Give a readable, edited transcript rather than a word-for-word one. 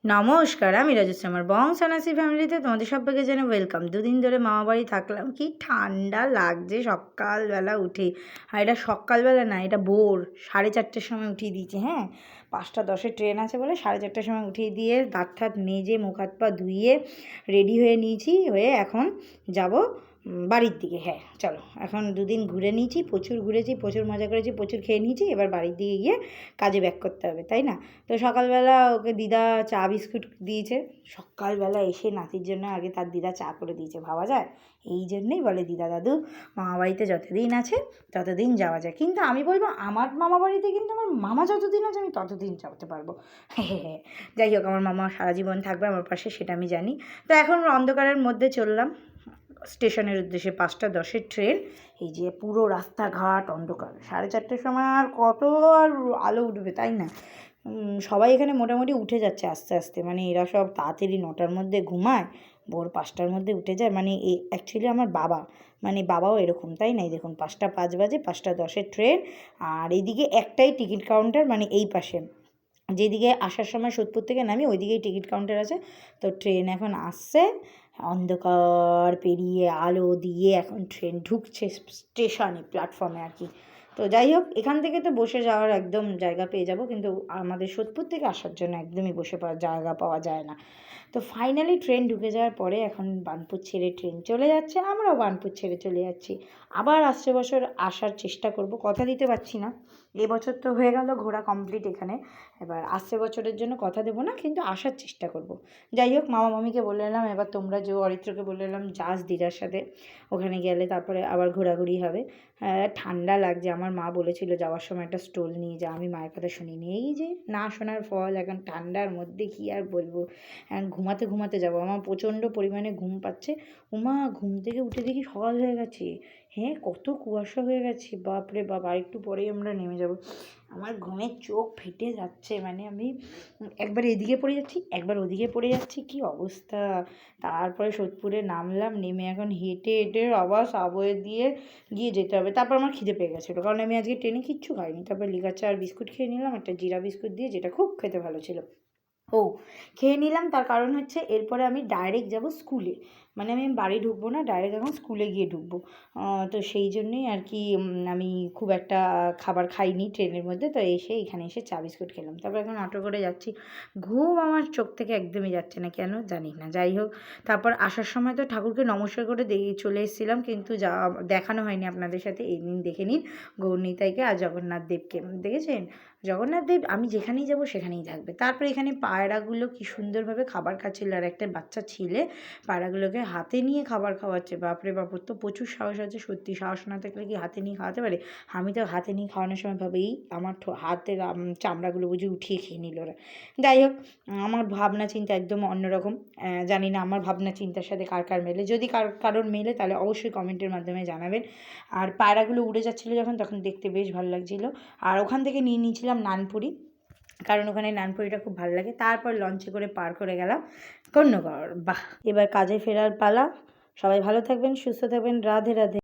নমস্কার, আমি রাজশ্রী। আমার বংশানাসি ফ্যামিলিতে তোমাদের সবাইকে জানাই ওয়েলকাম। দুদিন ধরে মামাবাড়ি থাকলাম, কি ঠান্ডা লাগছে সকালবেলা উঠে। আর এটা সকালবেলা না, এটা ভোর 4:30টার সময় উঠিয়ে দিয়েছে। হ্যাঁ, 5:10 ট্রেন আছে বলে 4:30টার সময় উঠিয়ে দিয়ে দাঁত ঠাত মেজে মুখ হাত পা ধুয়ে রেডি হয়ে নিয়েছি, হয়ে এখন যাব বাড়ির দিকে। হ্যাঁ চলো, এখন দুদিন ঘুরে নিয়েছি, প্রচুর ঘুরেছি, প্রচুর মজা করেছি, প্রচুর খেয়ে নিয়েছি। এবার বাড়ির দিকে গিয়ে কাজে ব্যাক করতে হবে, তাই না? তো সকালবেলা ওকে দিদা চা বিস্কুট দিয়েছে। সকালবেলা এসে নাতির জন্য আগে তার দিদা চা করে দিয়েছে, ভাবা যায়? এই জন্যেই বলে দিদা দাদু মামাবাড়িতে যতদিন আছে ততদিন যাওয়া যায়। কিন্তু আমি বলবো আমার মামাবাড়িতে কিন্তু আমার মামা যতদিন আছে আমি ততদিন যেতে পারবো। হ্যাঁ, যাই হোক, আমার মামা সারা জীবন থাকবে আমার পাশে, সেটা আমি জানি। তো এখন অন্ধকারের মধ্যে চললাম স্টেশনের উদ্দেশ্যে। 5:10 ট্রেন। এই যে পুরো রাস্তাঘাট অন্ধকার, 4:30টার সময় আর কত আর আলো উঠবে, তাই না? সবাই এখানে মোটামুটি উঠে যাচ্ছে আস্তে আস্তে, মানে এরা সব তাড়াতাড়ি 9টার মধ্যে ঘুমায়, ভোর 5টার মধ্যে উঠে যায়। মানে অ্যাকচুয়ালি আমার বাবা, মানে বাবাও এরকম, তাই না? এই দেখুন 5:05 বাজে, 5:10 ট্রেন। আর এইদিকে একটাই টিকিট কাউন্টার, মানে এই পাশে যেদিকে আসার সময় সোদপুর থেকে নামি ওইদিকেই টিকিট কাউন্টার আছে। তো ট্রেন এখন আসছে, অন্ধকার পেরিয়ে আলো দিয়ে এখন ট্রেন ঢুকছে স্টেশনে, প্ল্যাটফর্মে আর কি। তো যাই হোক, এখান থেকে তো বসে যাওয়ার একদম জায়গা পেয়ে যাব, কিন্তু আমাদের সোদপুর থেকে আসার জন্য একদমই বসে পাওয়ার জায়গা পাওয়া যায় না। তো ফাইনালি ট্রেন ঢুকে যাওয়ার পরে এখন বার্নপুর ছেড়ে ট্রেন চলে যাচ্ছে, আমরাও বার্নপুর ছেড়ে চলে যাচ্ছি। আবার আসছে বছর আসার চেষ্টা করব, কথা দিতে পারছি না। এবছর তো হয়ে গেল ঘোরা কমপ্লিট এখানে, এবার আসছে বছরের জন্য কথা দেবো না, কিন্তু আসার চেষ্টা করব। যাই হোক, মামা মামিকে বলে এলাম, এবার তোমরা যে অরিত্রকে বলে এলাম যাস দিদার সাথে, ওখানে গেলে তারপরে আবার ঘোরাঘুরি হবে। হ্যাঁ, ঠান্ডা লাগছে। আমার মা বলেছিল যাওয়ার সময় একটা স্টোল নিয়ে যা, আমি মায়ের কথা শুনিনি। এই যে না শোনার ফল, এখন ঠান্ডার মধ্যে কী আর বলবো, এখন ঘুমাতে ঘুমাতে যাবো। আমার প্রচণ্ড পরিমাণে ঘুম পাচ্ছে। উমা, ঘুম থেকে উঠে দেখি সকাল হয়ে গেছে। হ্যাঁ, কত কুয়াশা হয়ে গেছে, বাপরে বাপ! আর একটু পরেই আমরা নেমে যাব। আমার ঘুমের চোখ ফেটে যাচ্ছে, মানে আমি একবার এদিকে পড়ে যাচ্ছি, একবার ওদিকে পড়ে যাচ্ছি, কী অবস্থা! তারপরে সোদপুরে নামলাম, নেমে এখন হেঁটে হেঁটে আবার সাবওয়ে দিয়ে গিয়ে যেতে হবে। তারপর আমার খিদে পেয়ে গেছিলো, কারণ আমি আজকে ট্রেনে কিচ্ছু খাইনি। তারপর লিকার চা আর বিস্কুট খেয়ে নিলাম, একটা জিরা বিস্কুট দিয়ে, যেটা খুব খেতে ভালো ছিল। ও, খেয়ে নিলাম। তার কারণ হচ্ছে এরপরে আমি ডাইরেক্ট যাব স্কুলে, মানে আমি বাড়ি ঢুকবো না, ডাইরেক্ট এখন স্কুলে গিয়ে ঢুকবো। তো সেই জন্যেই আর কি আমি খুব একটা খাবার খাইনি ট্রেনের মধ্যে। তো এসে এখানে এসে চা বিস্কুট খেলাম, তারপর এখন অটো করে যাচ্ছি। ঘুম আমার চোখ থেকে একদমই যাচ্ছে না, কেন জানি না। যাই হোক, তারপর আসার সময় তো ঠাকুরকে নমস্কার করে চলে এসেছিলাম, কিন্তু দেখানো হয়নি আপনাদের সাথে। এই দিন দেখে নিন গৌরনীতাইকে আর জগন্নাথ দেবকে, দেখেছেন? জগন্নাথ দেব আমি যেখানেই যাব সেখানেই থাকবে। তারপরে এখানে পায়রাগুলো কি সুন্দরভাবে খাবার খাচ্ছিল, আর একটা বাচ্চা ছেলে পায়রাগুলোকে হাতে নিয়ে খাবার খাওয়াচ্ছে। বাপরে বাপ! ওর তো প্রচুর সাহস আছে, সত্যি। সাহস না থাকলে কি হাতে নিয়ে খাওয়াতে পারে? আমি তো হাতে নিয়ে খাওয়ানোর সময় ভাবেই আমার হাতের চামড়াগুলো বুঝি উঠিয়ে খেয়ে নিল ওরা। যাই হোক, আমার ভাবনা চিন্তা একদম অন্যরকম। জানি না আমার ভাবনা চিন্তার সাথে কার কার মেলে। যদি কারোর মেলে তাহলে অবশ্যই কমেন্টের মাধ্যমে জানাবেন। আর পায়রাগুলো উড়ে যাচ্ছিলো যখন, তখন দেখতে বেশ ভালো লাগছিলো। আর ওখান থেকে নিয়ে নিয়েছিলাম নানপুরি, কারণ ওখানে নানপুরিটা খুব ভালো লাগে। তারপর লঞ্চে করে পার করে গেলাম কন্যগড়। বাহ! এবার কাজে ফেরার পালা। সবাই ভালো থাকবেন, সুস্থ থাকবেন। রাধে রাধে।